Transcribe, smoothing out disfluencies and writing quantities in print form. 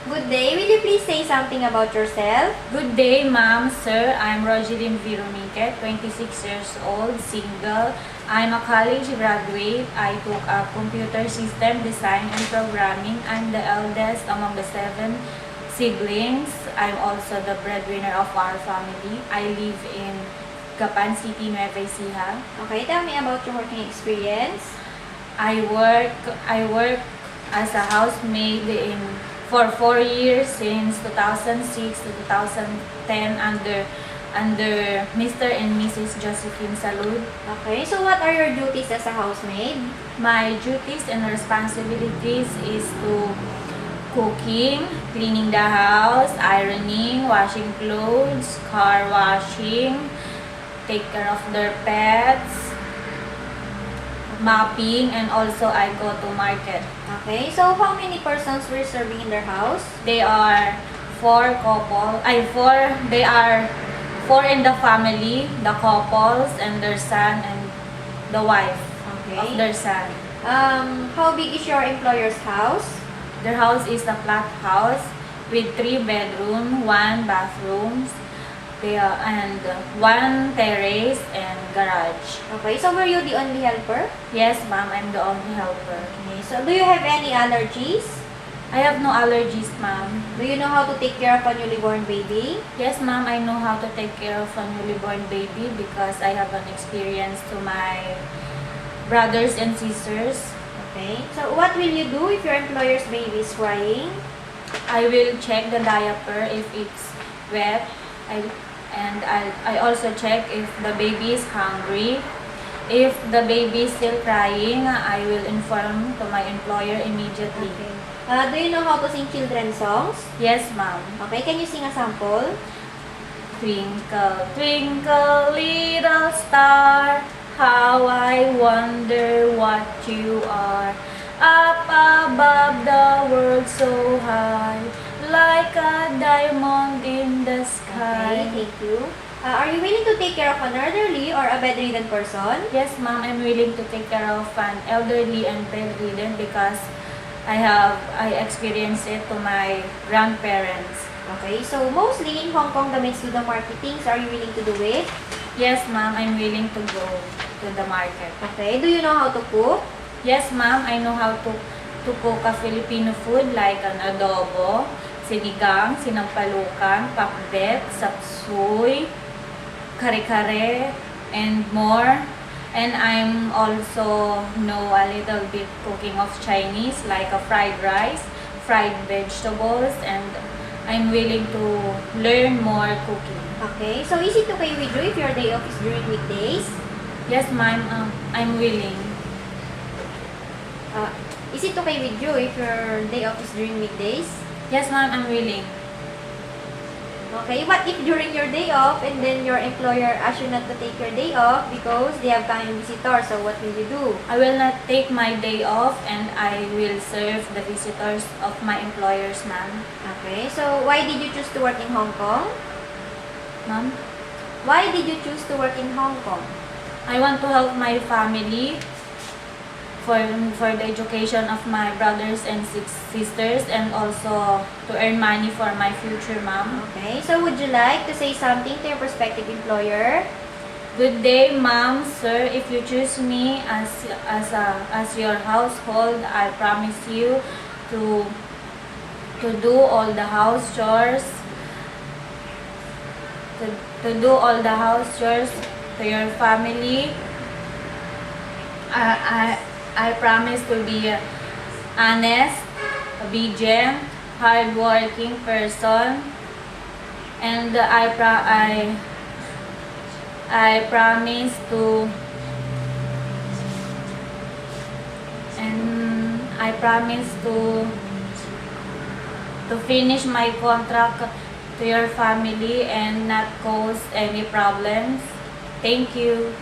Good day. Will you please say something about yourself? Good day, ma'am, sir. I'm Rogeline Viromique, 26 years old, single. I'm a college graduate. I took up computer system design and programming. I'm the eldest among the 7 siblings. I'm also the breadwinner of our family. I live in Gapan City, Nueva Ecija. Okay, tell me about your working experience. I work as a housemaid for 4 years since 2006 to 2010 under Mr. and Mrs. Josephine Salud. Okay, so what are your duties as a housemaid? My duties and responsibilities is to cooking, cleaning the house, ironing, washing clothes, car washing, take care of their pets, mopping, and also I go to market. Okay, so how many persons were serving in their house? They are they are 4 in the family, the couples and their son and the wife of their son. How big is your employer's house? Their house is a flat house with 3 bedrooms, 1 bathrooms, and 1 terrace and garage. Okay, so were you the only helper? Yes, ma'am, I'm the only helper. Okay, so do you have any allergies? I have no allergies, ma'am. Do you know how to take care of a newly born baby? Yes, ma'am, I know how to take care of a newly born baby because I have an experience to my brothers and sisters. Okay, so what will you do if your employer's baby is crying? I will check the diaper if it's wet. I also check if the baby is hungry. If the baby is still crying, I will inform to my employer immediately. Okay. Do you know how to sing children's songs? Yes, ma'am. Okay, can you sing a sample? Twinkle, twinkle, little star, how I wonder what you are. Up above the world so high, like a diamond in the sky. Okay, thank you. Are you willing to take care of an elderly or a bedridden person? Yes, ma'am, I'm willing to take care of an elderly and bedridden because I experienced it to my grandparents. Okay, so mostly in Hong Kong, the maids do the marketing. So are you willing to do it? Yes, ma'am, I'm willing to go to the market. Okay, do you know how to cook? Yes, ma'am, I know how to cook a Filipino food like an adobo, sinigang, sinampalukan, pakbet, sapsuy, kare-kare, and more. And I'm also know a little bit cooking of Chinese like a fried rice, fried vegetables, and I'm willing to learn more cooking. Okay, so is it okay with you if your day off is during weekdays? Yes, ma'am, I'm willing. Is it okay with you if your day off is during weekdays? Yes, ma'am, I'm willing. Okay, what if during your day off and then your employer asks you not to take your day off because they have coming visitors, so what will you do? I will not take my day off and I will serve the visitors of my employers, ma'am. Okay, so why did you choose to work in Hong Kong? Ma'am? Why did you choose to work in Hong Kong? I want to help my family for the education of my brothers and sisters and also to earn money for my future, ma'am. Okay, so would you like to say something to your prospective employer? Good day, ma'am, sir. If you choose me as your household, I promise you to do all the house chores, to do all the house chores to your family. I promise to be honest, obedient, hardworking person, and I promise to finish my contract to your family and not cause any problems. Thank you.